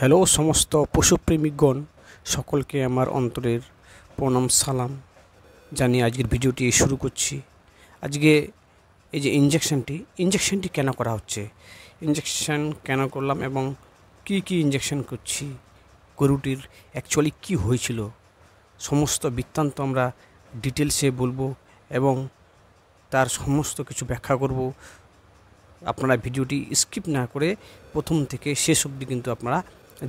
Hello সমস্ত পশুপ্রেমিকগণ, সকলকে আমার অন্তরের প্রণাম সালাম জানিয়ে আজকের ভিডিওটি শুরু করছি। আজকে এই যে ইঞ্জেকশনটি কেন করা হচ্ছে, ইঞ্জেকশন কেন করলাম এবং কি ইঞ্জেকশন করছি, গরুটির অ্যাকচুয়ালি কি হয়েছিল, সমস্ত বৃত্তান্ত আমরা ডিটেলসে বলবো এবং তার সমস্ত কিছু ব্যাখ্যা করব। আপনারা ভিডিওটি স্কিপ না করে প্রথম থেকে শেষ অবধি কিন্তু আপনারা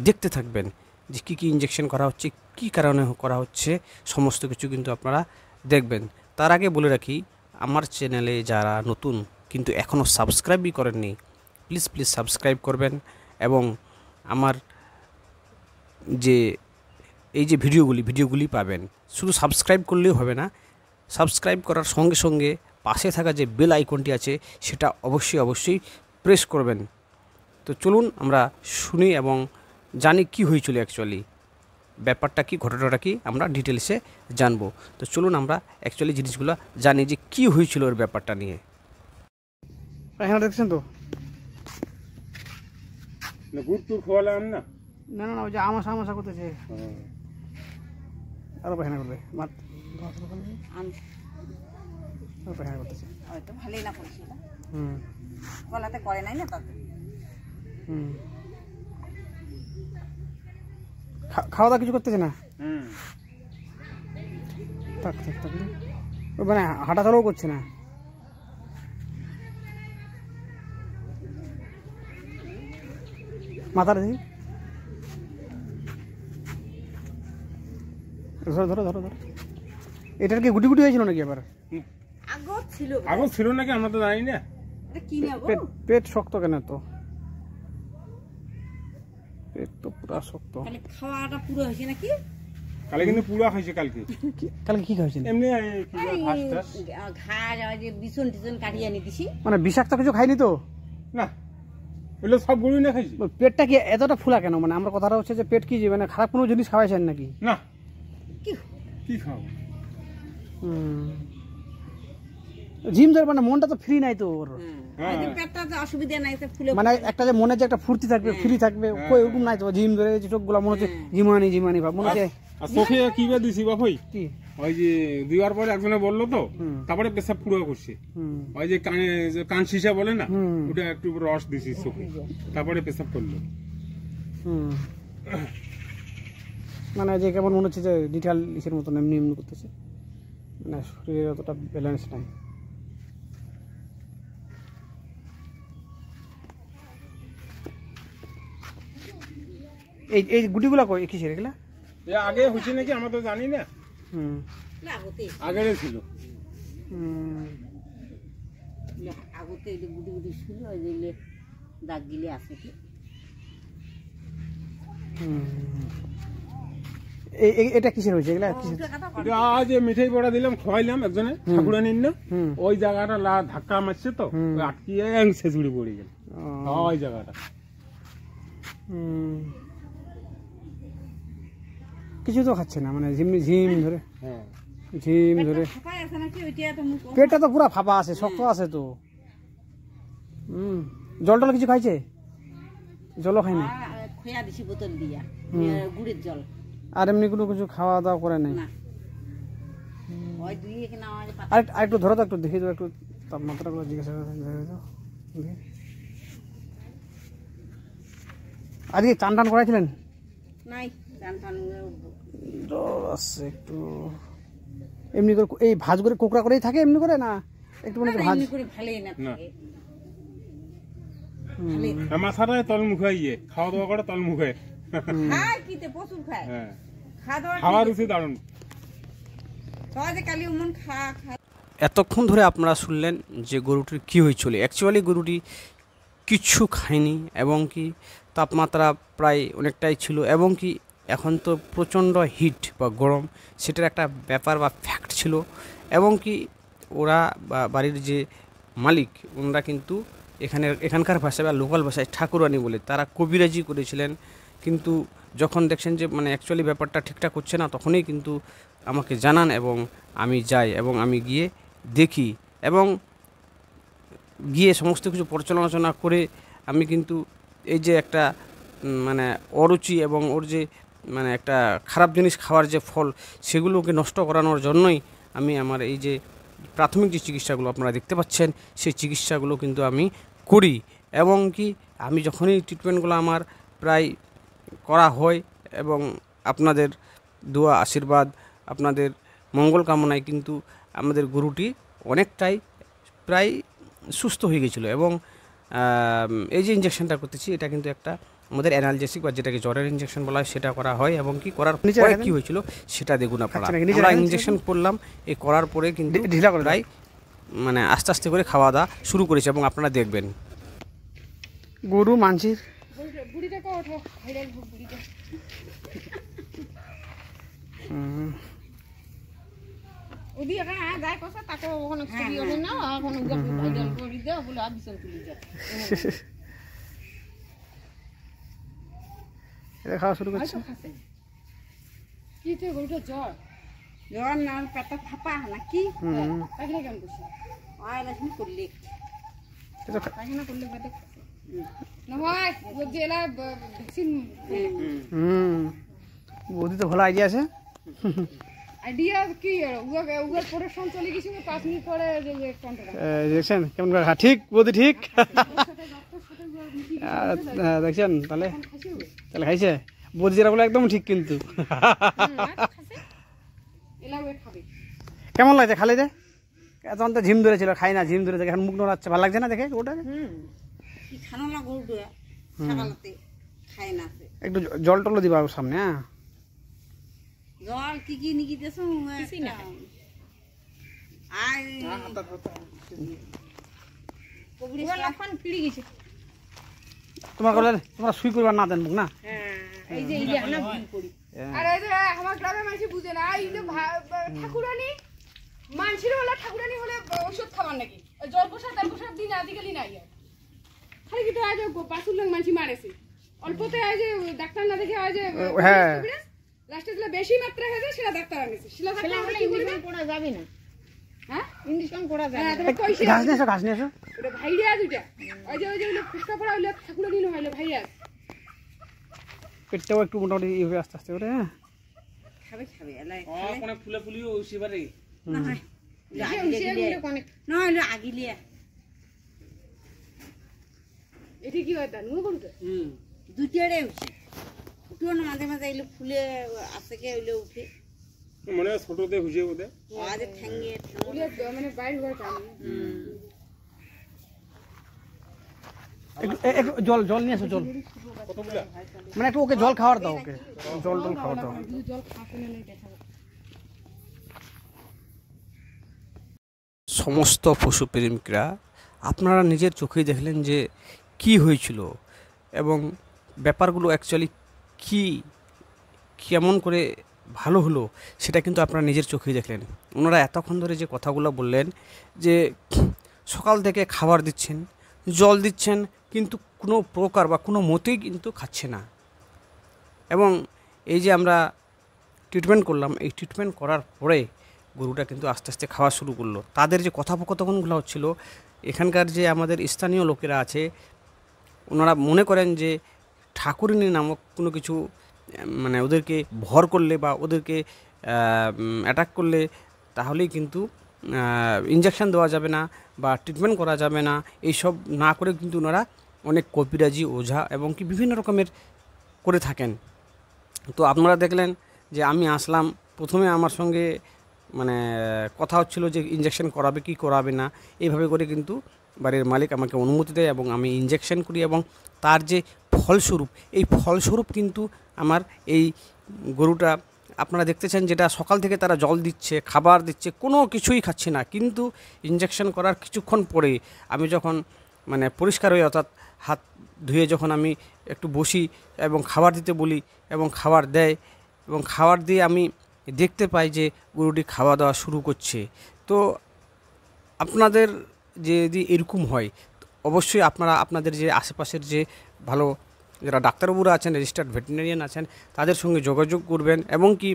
দেখতে থাকবেন যে কী ইঞ্জেকশন করা হচ্ছে, কী কারণে করা হচ্ছে, সমস্ত কিছু কিন্তু আপনারা দেখবেন। তার আগে বলে রাখি, আমার চ্যানেলে যারা নতুন কিন্তু এখনও সাবস্ক্রাইবই করেননি, প্লিজ সাবস্ক্রাইব করবেন এবং আমার যে এই যে ভিডিওগুলি পাবেন। শুধু সাবস্ক্রাইব করলেও হবে না, সাবস্ক্রাইব করার সঙ্গে সঙ্গে পাশে থাকা যে বেল আইকনটি আছে সেটা অবশ্যই প্রেস করবেন। তো চলুন আমরা শুনি এবং জানি কি হয়েছিল, অ্যাকচুয়ালি ব্যাপারটা কি, ঘটনাটা কি, আমরা ডিটেলসে জানবো। তো চলুন আমরা অ্যাকচুয়ালি জিনিসগুলো জানি যে কি হয়েছিল ওর ব্যাপারটা নিয়ে। পায়খানা দেখছেন তো? না গুড় টুর খোয়ালাম না। না না, ওই যে আমাশা করতেছে, আরো পায়খানা করবে, পায়খানা করতেছে। হয়তো ভালোই না করছিল, গলাতে করে নাই না তাতে। খাওয়া দাওয়া কিছু করতেছে না, থাক মানে হাঁটা চলাও করছে না। মাথার দেখি, ধরো এটার কি গুটি হয়েছিল নাকি? আবার আগো ছিল নাকি আমরা তো জানি না। পেট শক্ত কেন? তো পেট তো পুরা শক্ত। খাওয়াটা পুরো হয়েছে নাকি? কালকে কিন্তু পুরা হয়েছে। কালকে কি খাইছেন? এমনি বিছন টিছন কাটিয়ে আনি দিছি। মানে বিষাক্ত কিছু খাইনি তো? না, এগুলো সব গরুই না খাইছি। পেটটা কি এতটা ফুলা কেন? মানে আমরা কথাটা হচ্ছে যে পেট কি মানে খারাপ কোনো জিনিস খাওয়াইছেন নাকি? না, কি খাবো? জিম ধরে মানে মনটা তো ফ্রি নাই তো ওর, অসুবিধা নাই, মানে একটা যে মনে যে একটা ফুর্তি থাকবে, ফ্রি থাকবে, ওরকম নাই তো। জিম ধরে চোখগুলো মনে হচ্ছে জিমানি ভাব মনে হচ্ছে। চোখে কি বা দিছি বাপই, ওই যে দুইবার পরে একজনে বললো তো, তারপরে পেশাব পুরো করছে। ওই যে কান শিশা বলে না, ওটা একটু রস দিছি চোখে, তারপরে পেশাব করলো। মানে যে কেমন মনে হচ্ছে যে ডিটেল ইসের মতন এমনি করতেছে, মানে শরীরের অতটা ব্যালেন্স নাই। এই গুটিগুলা কই কিসের এগুলা? আগে হয়েছে নাকি আমরা তো জানি না। আগে ছিল দাগ গিলে আছে। এটা কিসের হয়েছে এগুলা? আজ মিঠাই বড়া দিলাম, খাওয়াইলাম একজনে ঠাকুরানির না, ওই জায়গাটা ধাক্কা মারছে তো আটকিয়ে ছেঁচুড়ি পড়ে গেল ওই জায়গাটা। কিছু তো খাচ্ছে না, মানে ঝিম ধরে পেটটা তো পুরা ফাঁপা আছে, শক্ত আছে তো। জল টল কিছু খাইছে? জলও খাইনি, আর এমনি কোনো কিছু খাওয়া দাওয়া করে নাই। আর একটু ধরো তো, একটু দেখি তো, একটু তাপমাত্রা গুলো জিজ্ঞাসা আজকে চান টান করাইছিলেন? একটু এমনি করে এই ভাজ করে কোকড়া করেই থাকে এমনি করে না? একটু মানে ভাজ মাথাটায় তল মুখে ইয়ে খাওয়া দাওয়া করে, তল মুখে খাওয়ার রুচি দারুণ। এতক্ষণ ধরে আপনারা শুনলেন যে গরুটির কি হয়েছিল। অ্যাকচুয়ালি গরুটি কিচ্ছু খায়নি এবং কি তাপমাত্রা প্রায় অনেকটাই ছিল এবং কি এখন তো প্রচণ্ড হিট বা গরম, সেটার একটা ব্যাপার বা ফ্যাক্ট ছিল। এবং কি ওরা বা বাড়ির যে মালিক, ওনারা কিন্তু এখানকার ভাষায় বা লোকাল ভাষায় ঠাকুরানি বলে তারা কবিরাজি করেছিলেন। কিন্তু যখন দেখছেন যে মানে অ্যাকচুয়ালি ব্যাপারটা ঠিকঠাক হচ্ছে না, তখনই কিন্তু আমাকে জানান এবং আমি যাই এবং আমি গিয়ে দেখি এবং গিয়ে সমস্ত কিছু পর্যালোচনা করে আমি কিন্তু এই যে একটা মানে অরুচি এবং ওর যে মানে একটা খারাপ জিনিস খাওয়ার যে ফল সেগুলোকে নষ্ট করানোর জন্যই আমি আমার এই যে প্রাথমিক যে চিকিৎসাগুলো আপনারা দেখতে পাচ্ছেন সেই চিকিৎসাগুলো কিন্তু আমি করি। এবং কি আমি যখনই ট্রিটমেন্টগুলো আমার প্রায় করা হয় এবং আপনাদের দোয়া আশীর্বাদ আপনাদের মঙ্গল কামনায় কিন্তু আমাদের গরুটি অনেকটাই প্রায় সুস্থ হয়ে গেছিলো। এবং এই যে ইঞ্জেকশনটা করতেছি এটা কিন্তু একটা আমাদের অ্যানালজেসিক বা যেটাকে জ্বরের ইঞ্জেকশন বলা হয় সেটা করা হয়। এবং কি করার পরে কী হয়েছিল সেটা দেখুন আপনারা। আমরা ইঞ্জেকশন করলাম, এই করার পরে কিন্তু প্রায় মানে আস্তে আস্তে করে খাওয়া দাওয়া শুরু করেছে এবং আপনারা দেখবেন গরু মানসির খাওয়া শুরু করছে। জ্বর না পেটটা ফাঁপা নাকি করলে বৌদি তো ভালো আইডিয়া আছে। আইডিয়া কি উগার প্রোডাকশন চলে গেছে 5 মিনিট পরে দেখছেন কেমন করে ঠিক বৌদি ঠিক দেখছেন। তাহলে তাহলে খাইছে বৌদি যেটা বলে একদম ঠিক। কিন্তু কেমন লাগছে খালি যে তখন তো ঝিম ধরেছিল, খাই না ঝিম ধরেছে, এখন মুখ নোড়াচ্ছে, ভালো লাগছে না দেখে ওটা? একটু জল টল দিবা সামনে। হ্যাঁ জল কি কি নিকিতেছ তোমার বলে তোমরা শুই করবার না দেন মুখ না। আর এই যে আমার গ্রামের মানুষ বুঝে না, এই যে ঠাকুরানি মানসির হলে ঠাকুরানি হলে ওষুধ খাবার নাকি জল প্রসাদ তেল প্রসাদ দিন আদিকালি নাই খালি কিন্তু আজ বাসুর লোক মানসি মারেছে অল্পতে আজ ডাক্তার না দেখে আজ লাস্টে যেটা বেশি মাত্রা হয়ে যায় সেটা ডাক্তার আনেছে সেটা ডাক্তার কি করবে পড়া যাবে না। হ্যাঁ ইঞ্জেকশন করা যাবে না। ঘাস নিয়ে এসো এটা ভাইরিয়া দুইটা ওই যে ফুসকা পড়া হইলে ঠাকুরানি না হইলে ভাইরিয়া পেটটাও একটু মোটামুটি ইয়ে আস্তে আস্তে করে। হ্যাঁ খাবে খাবে কোনে ফুলে ফুলিও শিবারে না হয় না হইলো আগিলিয়া এটি কি হয় তা নুন করতে দুটিয়ারে উঠে উঠো না মাঝে মাঝে এগুলো ফুলে আসতে কে ওইগুলো উঠে মানে ছোটতে হুজে ওদের আজ ঠ্যাঙ্গে মানে বাইরে হওয়ার কারণে একটু জল জল নিয়ে এসো। জল মানে একটু ওকে জল খাওয়ার দাও, ওকে জল টল খাওয়ার দাও। জল খাওয়াতে নেই দেখা সমস্ত পশুপ্রেমিকরা আপনারা নিজের চোখেই দেখলেন যে কি হয়েছিল এবং ব্যাপারগুলো অ্যাকচুয়ালি কি কেমন করে ভালো হলো সেটা কিন্তু আপনারা নিজের চোখেই দেখলেন। ওনারা এতক্ষণ ধরে যে কথাগুলো বললেন যে সকাল থেকে খাবার দিচ্ছেন, জল দিচ্ছেন, কিন্তু কোনো প্রকার বা কোনো মতেই কিন্তু খাচ্ছে না। এবং এই যে আমরা ট্রিটমেন্ট করলাম, এই ট্রিটমেন্ট করার পরে গরুটা কিন্তু আস্তে আস্তে খাওয়া শুরু করলো। তাদের যে কথোপকথনগুলো হচ্ছিল, এখানকার যে আমাদের স্থানীয় লোকেরা আছে ওনারা মনে করেন যে ঠাকুরিনী নামক কোনো কিছু মানে ওদেরকে ভর করলে বা ওদেরকে অ্যাটাক করলে তাহলেই কিন্তু ইঞ্জেকশন দেওয়া যাবে না বা ট্রিটমেন্ট করা যাবে না। এইসব না করে কিন্তু ওনারা অনেক কবিরাজি ওঝা এবং কি বিভিন্ন রকমের করে থাকেন। তো আপনারা দেখলেন যে আমি আসলাম, প্রথমে আমার সঙ্গে মানে কথা হচ্ছিল যে ইঞ্জেকশন করাবে কি করাবে না, এইভাবে করে কিন্তু বাড়ির মালিক আমাকে অনুমতি দেয় এবং আমি ইঞ্জেকশন করি এবং তার যে ফলস্বরূপ এই ফলস্বরূপ কিন্তু আমার এই গরুটা আপনারা দেখতেছেন যেটা সকাল থেকে তারা জল দিচ্ছে, খাবার দিচ্ছে, কোনো কিছুই খাচ্ছে না, কিন্তু ইঞ্জেকশন করার কিছুক্ষণ পরে আমি যখন মানে পরিষ্কার হয়ে অর্থাৎ হাত ধুয়ে যখন আমি একটু বসি এবং খাবার দিতে বলি এবং খাবার দেয় এবং খাবার দিয়ে আমি দেখতে পাই যে গরুটি খাওয়া দাওয়া শুরু করছে। তো আপনাদের যদি এরকম হয় অবশ্যই আপনারা আপনাদের যে আশেপাশের যে ভালো যারা ডাক্তারবাবুরা আছেন, রেজিস্টার্ড ভেটেরিনারিয়ান আছেন, তাদের সঙ্গে যোগাযোগ করবেন এবং কি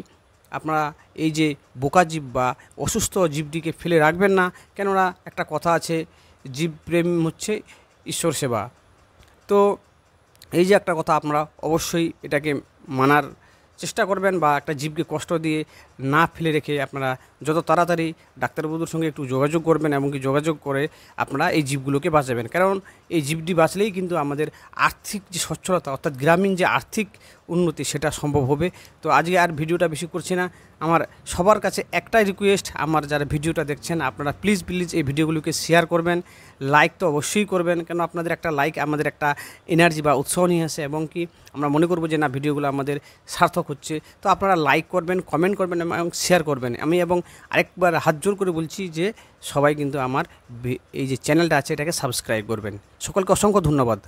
আপনারা এই যে বোকা জীব বা অসুস্থ জীবটিকে ফেলে রাখবেন না। কেননা একটা কথা আছে, জীব প্রেম হচ্ছে ঈশ্বর সেবা। তো এই যে একটা কথা, আপনারা অবশ্যই এটাকে মানার চেষ্টা করবেন, বা একটা জীবকে কষ্ট দিয়ে না ফেলে রেখে আপনারা যত তাড়াতাড়ি ডাক্তারবাবুর সঙ্গে একটু যোগাযোগ করবেন, এমনকি যোগাযোগ করে আপনারা এই জীবগুলোকে বাঁচাবেন। কারণ এই জীবটি বাঁচলেই কিন্তু আমাদের আর্থিক যে সচ্ছলতা, অর্থাৎ গ্রামীণ যে আর্থিক উন্নতি, সেটা সম্ভব হবে। তো আজকে আর ভিডিওটা বেশি করছি না। আমার সবার কাছে একটাই রিকোয়েস্ট, আমার যারা ভিডিওটা দেখছেন আপনারা প্লিজ এই ভিডিওগুলোকে শেয়ার করবেন, লাইক তো অবশ্যই করবেন, কেন আপনাদের একটা লাইক আমাদের একটা এনার্জি বা উৎসাহ নিয়ে আসে, এবং কি আমরা মনে করব যে না, ভিডিওগুলো আমাদের সার্থক হচ্ছে। তো আপনারা লাইক করবেন, কমেন্ট করবেন এবং শেয়ার করবেন। আমি এবং আরেকবার হাত জোর করে বলছি যে সবাই কিন্তু আমার এই যে চ্যানেলটা আছে এটাকে সাবস্ক্রাইব করবেন। সকলকে অসংখ্য ধন্যবাদ।